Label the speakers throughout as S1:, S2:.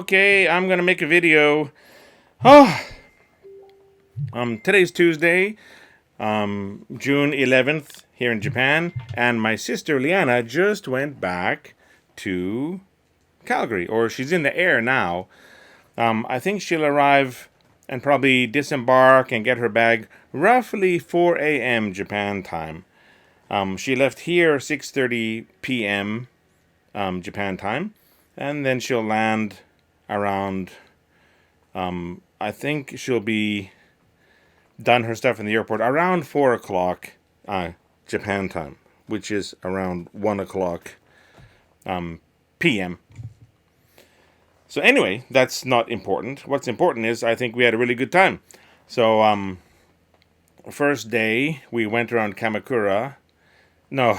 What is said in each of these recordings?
S1: Okay, I'm gonna make a video. Oh, today's Tuesday, June 11th here in Japan, and my sister Liana just went back to Calgary, or she's in the air now. I think she'll arrive and probably disembark and get her bag roughly 4 a.m. Japan time. She left here 6:30 p.m. Japan time, and then she'll land around. I think she'll be done her stuff in the airport around 4 o'clock Japan time, which is around 1 o'clock p.m. So anyway, that's not important. What's important is I think we had a really good time. So first day we went around Kamakura. No,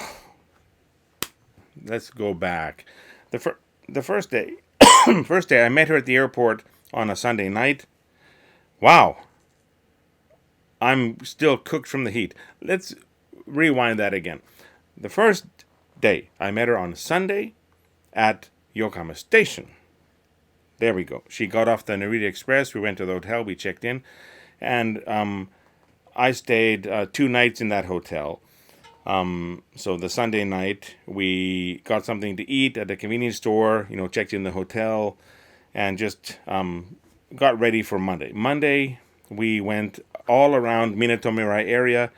S1: let's go back. The first day, first day I met her at the airport on a Sunday night. Wow, I'm still cooked from the heat. Let's rewind that again. The first day I met her on Sunday at Yokohama Station. There we go. She got off the Narita Express. We went to the hotel. We checked in, and I stayed 2 nights in that hotel. So the Sunday night, we got something to eat at a convenience store, checked in the hotel, and just got ready for Monday. Monday, we went all around Minatomirai area,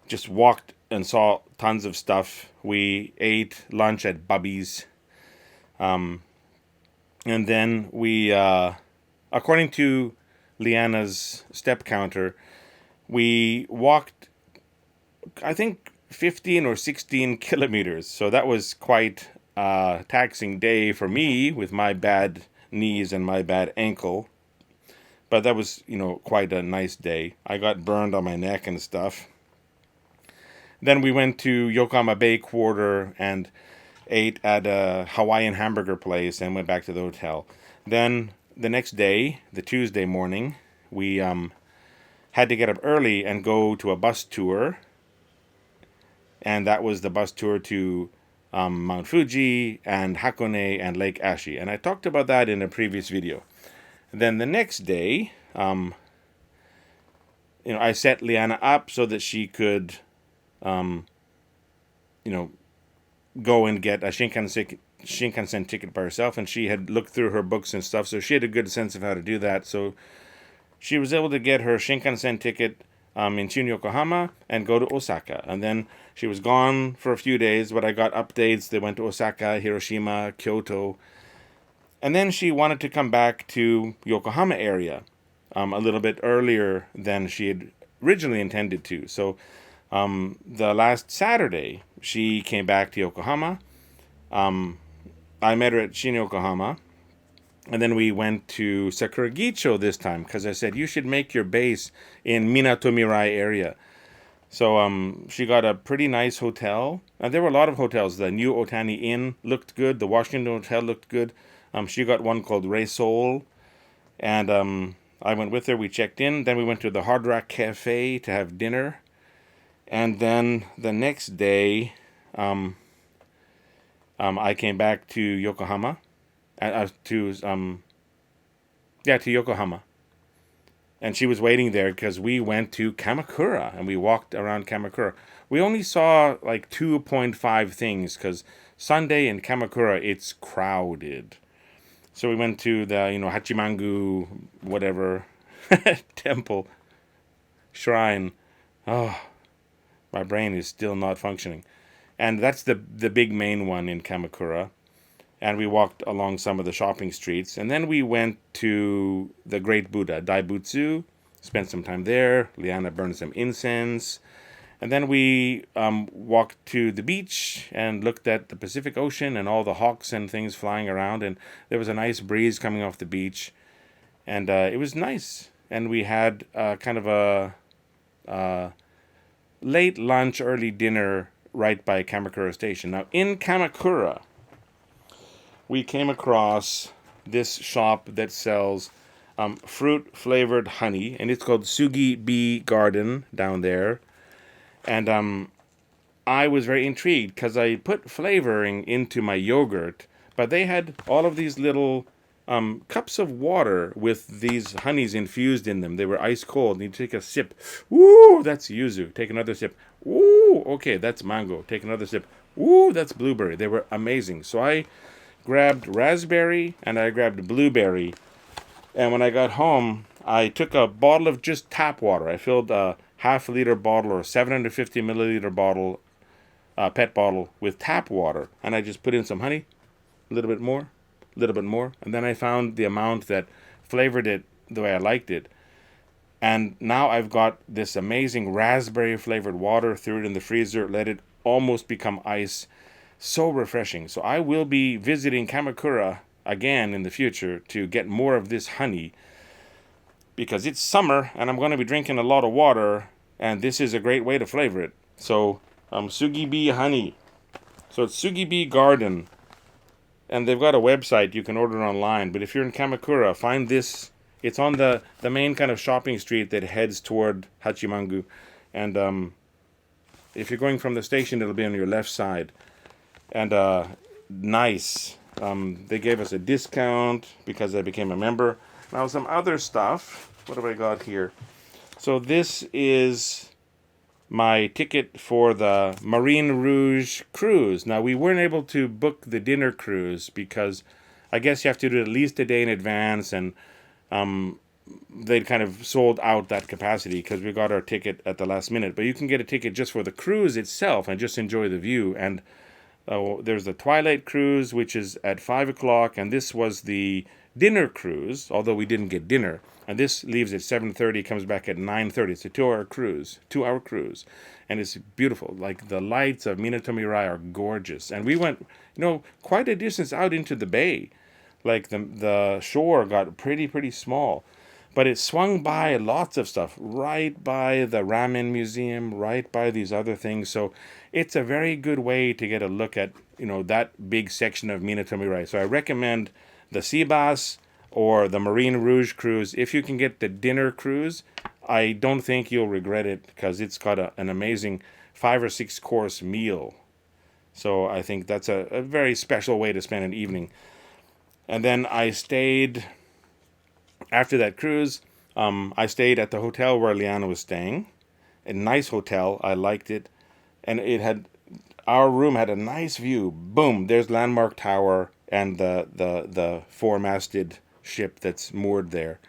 S1: just walked and saw tons of stuff. We ate lunch at Bubby's. And then we, according to Liana's step counter, we walked, I think, 15 or 16 kilometers. So that was quite a taxing day for me with my bad knees and my bad ankle. But that was, quite a nice day. I got burned on my neck and stuff. Then we went to Yokohama Bay Quarter and ate at a Hawaiian hamburger place and went back to the hotel. Then the next day, the Tuesday morning, we had to get up early and go to a bus tour. And that was the bus tour to Mount Fuji and Hakone and Lake Ashi. And I talked about that in a previous video. Then the next day, I set Liana up so that she could, go and get a Shinkansen ticket by herself, and she had looked through her books and stuff, so she had a good sense of how to do that. So she was able to get her Shinkansen ticket in Shun Yokohama and go to Osaka. And then she was gone for a few days, but I got updates. They went to Osaka, Hiroshima, Kyoto. And then she wanted to come back to Yokohama area a little bit earlier than she had originally intended to. So the last Saturday, she came back to Yokohama. I met her at Shin Yokohama. And then we went to Sakuragicho this time because I said, you should make your base in Minatomirai area. So she got a pretty nice hotel. There were a lot of hotels. The new Otani Inn looked good. The Washington Hotel looked good. She got one called Ray Soul. And I went with her. We checked in. Then we went to the Hard Rock Cafe to have dinner. And then the next day, I came back to Yokohama. To Yokohama. And she was waiting there because we went to Kamakura and we walked around Kamakura. We only saw like 2.5 things because Sunday in Kamakura it's crowded. So we went to the Hachimangu whatever temple shrine. Oh, my brain is still not functioning. And that's the big main one in Kamakura. And we walked along some of the shopping streets. And then we went to the Great Buddha, Daibutsu, spent some time there. Liana burned some incense. And then we walked to the beach and looked at the Pacific Ocean and all the hawks and things flying around. And there was a nice breeze coming off the beach. And it was nice. And we had kind of a late lunch, early dinner right by Kamakura Station. Now, in Kamakura, we came across this shop that sells fruit-flavored honey, and it's called Sugi Bee Garden down there. And I was very intrigued because I put flavoring into my yogurt, but they had all of these little cups of water with these honeys infused in them. They were ice cold. And you take a sip. Woo, that's yuzu. Take another sip. Woo, okay, that's mango. Take another sip. Woo, that's blueberry. They were amazing. So I grabbed raspberry and I grabbed blueberry. And when I got home, I took a bottle of just tap water. I filled a half-liter bottle or 750 milliliter bottle, PET bottle with tap water. And I just put in some honey, a little bit more, a little bit more. And then I found the amount that flavored it the way I liked it. And now I've got this amazing raspberry flavored water, threw it in the freezer, let it almost become ice. So refreshing. So I will be visiting Kamakura again in the future to get more of this honey because it's summer and I'm going to be drinking a lot of water and this is a great way to flavor it. So Sugibi honey. So it's Sugibi Garden and they've got a website you can order online, but if you're in Kamakura, find this. It's on the main kind of shopping street that heads toward Hachimangu, and if you're going from the station it'll be on your left side. And nice. They gave us a discount because I became a member. Now some other stuff. What have I got here? So this is my ticket for the Marine Rouge cruise. Now we weren't able to book the dinner cruise because I guess you have to do it at least a day in advance, and they'd kind of sold out that capacity because we got our ticket at the last minute. But you can get a ticket just for the cruise itself and just enjoy the view. And there's the Twilight Cruise, which is at 5 o'clock, and this was the dinner cruise, although we didn't get dinner. And this leaves at 7:30, comes back at 9:30. It's a 2-hour cruise, and it's beautiful. Like the lights of Minatomirai are gorgeous, and we went, quite a distance out into the bay. Like the shore got pretty small, but it swung by lots of stuff, right by the ramen museum, right by these other things. So it's a very good way to get a look at, that big section of Minatomirai. So I recommend the Seabass or the Marine Rouge cruise. If you can get the dinner cruise, I don't think you'll regret it because it's got an amazing 5 or 6 course meal. So I think that's a very special way to spend an evening. And then I stayed, after that cruise, I stayed at the hotel where Liana was staying. A nice hotel. I liked it. And our room had a nice view. Boom, there's Landmark Tower and the four-masted ship that's moored there.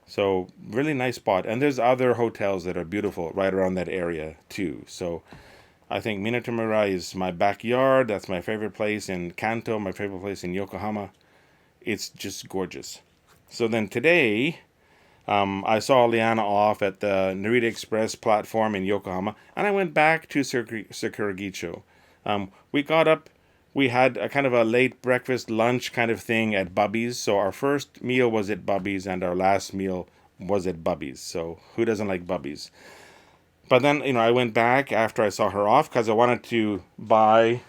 S1: So really nice spot. And there's other hotels that are beautiful right around that area too. So I think Minatomirai is my backyard. That's my favorite place in Kanto, my favorite place in Yokohama. It's just gorgeous. So then today, I saw Liana off at the Narita Express platform in Yokohama, and I went back to Sakuragicho. We got up, we had a kind of a late breakfast, lunch kind of thing at Bubby's. So our first meal was at Bubby's, and our last meal was at Bubby's. So who doesn't like Bubby's? But then, I went back after I saw her off because I wanted to buy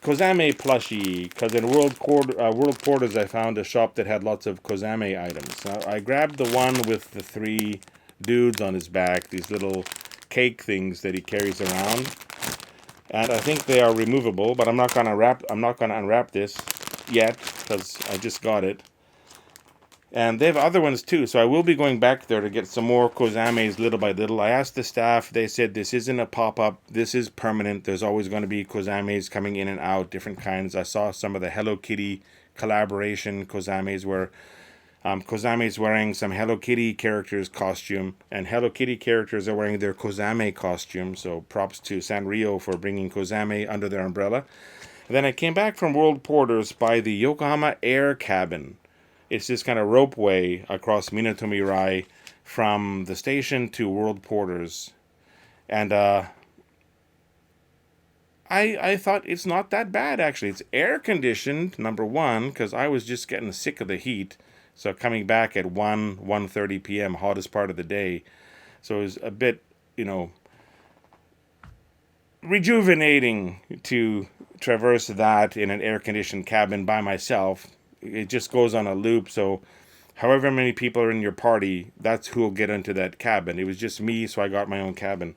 S1: Kozame plushie, because in World Porters I found a shop that had lots of Kozame items. Now, I grabbed the one with the 3 dudes on his back, these little cake things that he carries around, and I think they are removable. But I'm not gonna unwrap this yet because I just got it. And they have other ones too, so I will be going back there to get some more Kozames little by little. I asked the staff, they said this isn't a pop-up, this is permanent. There's always going to be Kozames coming in and out, different kinds. I saw some of the Hello Kitty collaboration Kozames where Kozame's wearing some Hello Kitty characters costume, and Hello Kitty characters are wearing their Kozame costume, so props to Sanrio for bringing Kozame under their umbrella. And then I came back from World Porters by the Yokohama Air Cabin. It's this kind of ropeway across Minatomirai from the station to World Porters. And I thought it's not that bad, actually. It's air-conditioned, number one, because I was just getting sick of the heat. So coming back at 1:30 p.m., hottest part of the day. So it was a bit, rejuvenating to traverse that in an air-conditioned cabin by myself. It just goes on a loop, so however many people are in your party, that's who'll get into that cabin. It was just me, so I got my own cabin.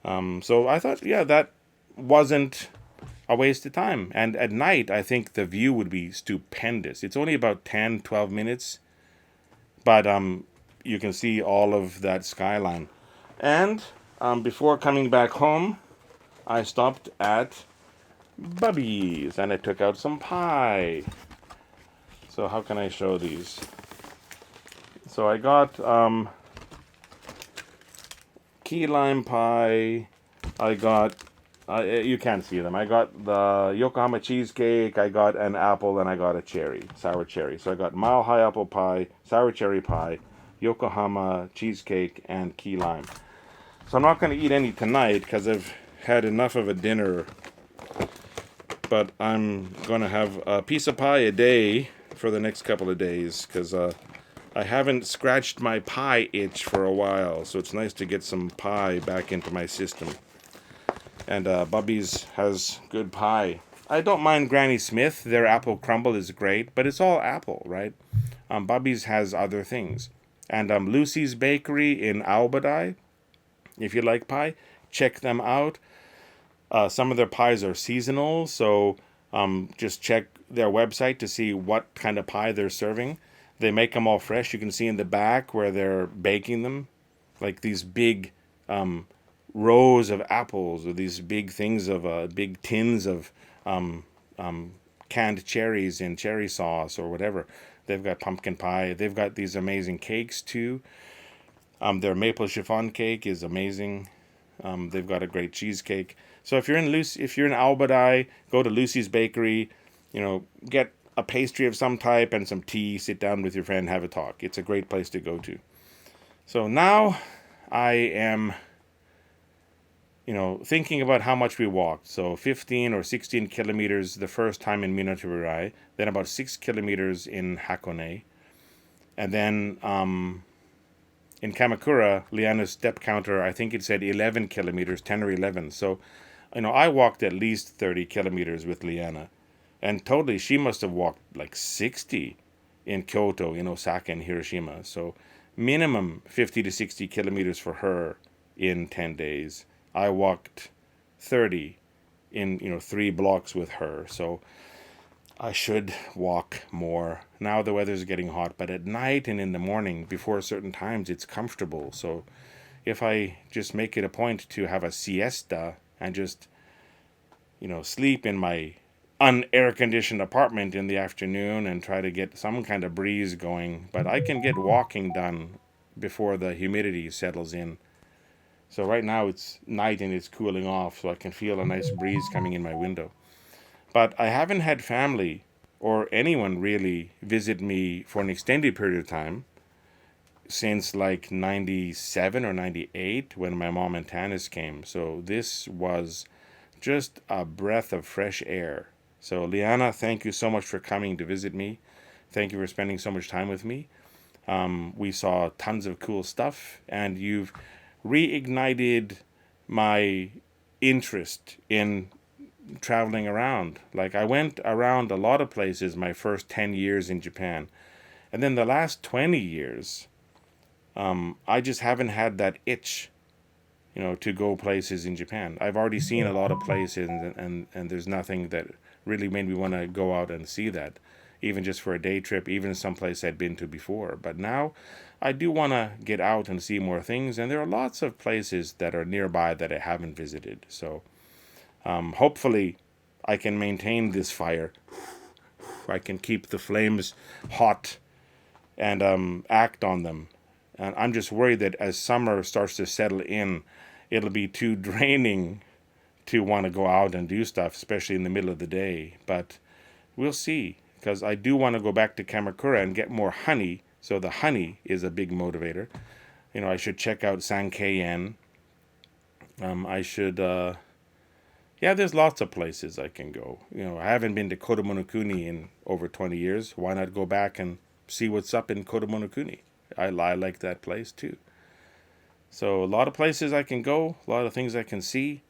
S1: So I thought, that wasn't a waste of time. And at night, I think the view would be stupendous. It's only about 10, 12 minutes, but you can see all of that skyline. And before coming back home, I stopped at Bubby's and I took out some pie. So how can I show these? So I got key lime pie. I got, you can't see them. I got the Yokohama cheesecake. I got an apple and I got a cherry, sour cherry. So I got Mile High apple pie, sour cherry pie, Yokohama cheesecake, and key lime. So I'm not going to eat any tonight because I've had enough of a dinner. But I'm going to have a piece of pie a day for the next couple of days because I haven't scratched my pie itch for a while. So it's nice to get some pie back into my system. And Bubby's has good pie. I don't mind Granny Smith. Their apple crumble is great, but it's all apple, right? Bubby's has other things. And Lucy's Bakery in Albadai, if you like pie, check them out. Some of their pies are seasonal, so just check their website to see what kind of pie they're serving. They make them all fresh. You can see in the back where they're baking them, like these big rows of apples or these big things of big tins of canned cherries in cherry sauce or whatever. They've got pumpkin pie. They've got these amazing cakes too. Their maple chiffon cake is amazing. They've got a great cheesecake. So if you're in Albadai, go to Lucy's Bakery. Get a pastry of some type and some tea. Sit down with your friend, have a talk. It's a great place to go to. So now I am, thinking about how much we walked. So 15 or 16 kilometers the first time in Minato-Urai, then about 6 kilometers in Hakone, and then in Kamakura, Liana's step counter, I think it said 11 kilometers, 10 or 11. So, I walked at least 30 kilometers with Liana. And totally, she must have walked like 60 in Kyoto, in Osaka, and Hiroshima. So, minimum 50 to 60 kilometers for her in 10 days. I walked 30 in, 3 blocks with her. So, I should walk more. Now the weather's getting hot, but at night and in the morning, before certain times, it's comfortable. So if I just make it a point to have a siesta and just, sleep in my un-air-conditioned apartment in the afternoon and try to get some kind of breeze going, but I can get walking done before the humidity settles in. So right now it's night and it's cooling off, so I can feel a nice breeze coming in my window. But I haven't had family or anyone really visit me for an extended period of time since like 97 or 98 when my mom and Tanis came. So this was just a breath of fresh air. So Liana, thank you so much for coming to visit me. Thank you for spending so much time with me. We saw tons of cool stuff, and you've reignited my interest in traveling around. Like I went around a lot of places my first 10 years in Japan, and then the last 20 years I just haven't had that itch to go places in Japan. I've already seen a lot of places, and there's nothing that really made me want to go out and see that, even just for a day trip, even someplace I'd been to before. But now I do want to get out and see more things, and there are lots of places that are nearby that I haven't visited. So hopefully I can maintain this fire. I can keep the flames hot and act on them. And I'm just worried that as summer starts to settle in, it'll be too draining to want to go out and do stuff, especially in the middle of the day. But we'll see, because I do want to go back to Kamakura and get more honey. So the honey is a big motivator. I should check out Sankeien. I should... Yeah, there's lots of places I can go. I haven't been to Kodomonokuni in over 20 years. Why not go back and see what's up in Kodomonokuni? I like that place too. So a lot of places I can go, a lot of things I can see.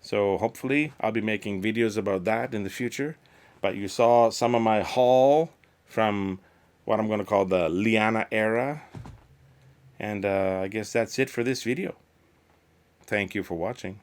S1: So hopefully I'll be making videos about that in the future. But you saw some of my haul from what I'm going to call the Liana era. And I guess that's it for this video. Thank you for watching.